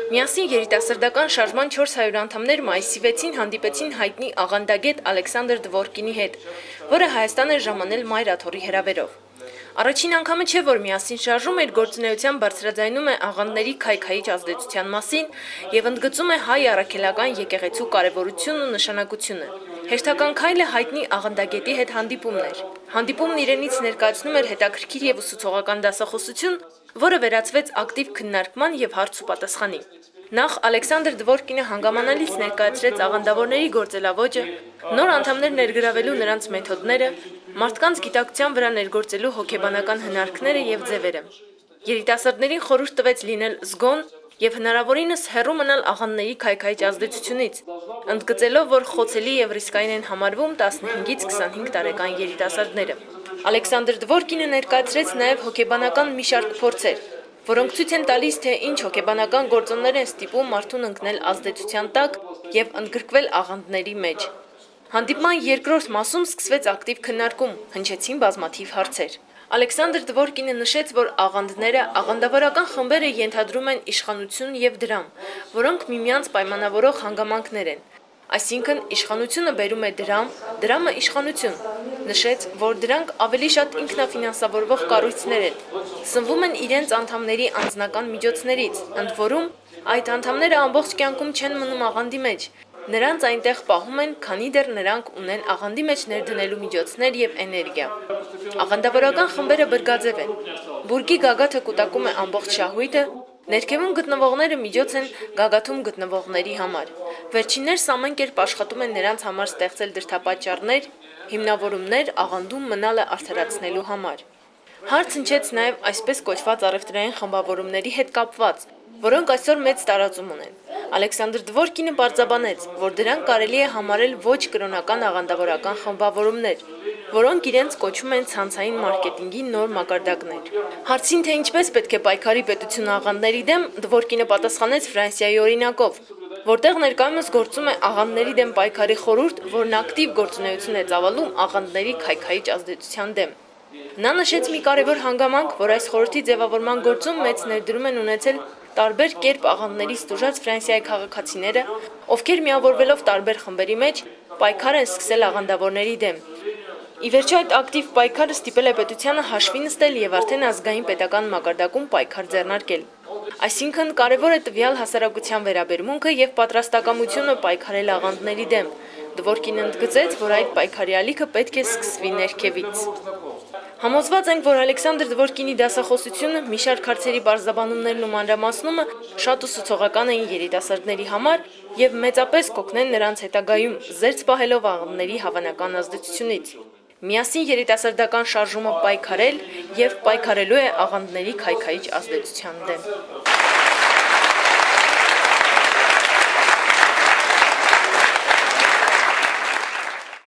Միասին երիտասարդական շարժման 400 անդամներ մայիսի 6-ին հանդիպեցին հայտնի աղանդագետ Ալեքսանդր Դվորկինի հետ, որը Հայաստան էր ժամանել Մայր աթոռի հրավերով։ Առաջին անգամը չէ, որ միասին շարժում իր գործունեությամբ բարձրաձայնում է աղանդների քայքայիչ ազդեցության մասին եւ ընդգծում է հայ առաքելական եկեղեցու կարեւորությունն ու նշանակությունը։ Հերթական քայլը հայտնի աղանդագետի հետ հանդիպումն էր։ Հանդիպումն իրենից ներկայացնում էր հետաքրքիր եւ ուսուցողական դասախոսություն, որը վերածվեց ակտիվ քննարկման եւ հարց ու պատասխանի։ Նախ Ալեքսանդր Դվորկինը հանգամանալից ներկայացրեց աղանդավորների գործելավոճը, նոր անդամներ ներգրավելու նրանց մեթոդները, մարդկանց գիտակցության վրա ներգործելու հոգեբանական հնարքները եւ ձևերը։ Երիտասարդներին խորհուրդ տվեց լինել զգոն եւ հնարավորինս հեռու մնալ աղանդների քայքայիչ ազդեցությունից, ընդգծելով, որ խոցելի եւ ռիսկային են համարվում 15-ից 25 տարեկան երիտասարդները։ Ալեքսանդր Դվորկինը ներկայացրեց նաեւ հոգեբանական մի շարք փորձեր, որոնք ցույց են տալիս, թե ինչ հոգեբանական գործոններ են ստիպում մարդուն ընկնել ազդեցության տակ եւ ընդգրկվել աղանդների մեջ։ Հանդիպման երկրորդ մասում սկսվեց ակտիվ քննարկում, հնչեցին բազմաթիվ հարցեր։ Ալեքսանդր Դվորկինը նշեց, որ աղանդները, աղանդավորական խմբերը ենթադրում են իշխանություն եւ դրամ, որոնք միմյանց պայմանավորող հանգամանքներ են։ Այսինքն իշխանությունը բերում է դրամ, դրամը իշխանություն։ Նշեց, որ դրանք ավելի շատ ինքնաֆինանսավորվող կառույցներ են, սնվում են իրենց անդամների անձնական միջոցներից, ընդ որում այդ անդամները ամբողջ կյանքում չեն մնում աղանդի մեջ։ Նրանց այնտեղ պահում են, քանի դեռ նրանք ունեն աղանդի մեջ ներդնելու միջոցներ եւ էներգիա։ Աղանդավորական խմբերը բրգաձև են։ Բուրգի գագաթը կուտակում է ամբողջ շահույթը, ներքևում գտնվողները միջոց են գագաթում գտնվողների համար։ Վերջիններս ամեն կերպ աշխատում են նրանց համար ստեղծել դրդապատճառներ, հիմնավորումներ աղանդում մնալը արդարացնելու համար։ Հարց հնչեց նաև այսպես կոչված առևտրային խմբավորումների հետ կապված, որոնք այսօր մեծ տարածում ունեն։ Ալեքսանդր Դվորկինը պարզաբանեց, որ դրանք կարելի է համարել ոչ կրոնական աղանդավորական խմբավորումներ, որոնք իրենց կոչում են ցանցային մարքեթինգի նոր մակարդակներ։ Հարցին, թե ինչպես պետք է պայքարի պետությունը աղանդների դեմ, Դվորկինը պատասխանեց Ֆրանսիայի օրինակով, որտեղ ներկայումս գործում է աղանդների դեմ պայքարի խորհուրդ, որն ակտիվ գործունեություն է ծավալում աղանդների քայքայիչ ազդեցության դեմ։ Նա նշեց մի կարևոր հանգամանք, որ այս խորհրդի ձևավորման գործում մեծ ներդրում են ունեցել տարբեր կերպ աղանդներից տուժած Ֆրանսիայի քաղաքացիները, ովքեր միավորվելով տարբեր խմբերի մեջ պայքար են սկսել աղանդավորների դեմ։ Ի վերջո այդ ակտիվ պայքարը ստիպել է պետությանը հաշվի նստել եւ արդեն ազգային պետական մակարդակում պայքար ձեռնարկել։ Այսինքն կարևոր է տվյալ հասարակության վերաբերմունքը եւ պատրաստակամությունը պայքարել աղանդների դեմ։ Դվորկինը ընդգծեց, որ այդ պայքարի ալիքը պետք է սկսվի ներքևից։ Համոզված ենք, որ Ալեքսանդր Դվորկինի դասախոսությունը, մի շարք հարցերի բարձրաբանումներն ու մանրամասնումը շատ ուսուցողական էին երիտասարդների համար եւ մեծապես կօգնեն նրանց հետագայում զերծ պահելով աղանդների հավանական ազդեցությունից։ Միասին երիտասարդական շարժումը պայքարել եւ պայքարելու է աղանդների քայքայիչ ազդեցության դեմ։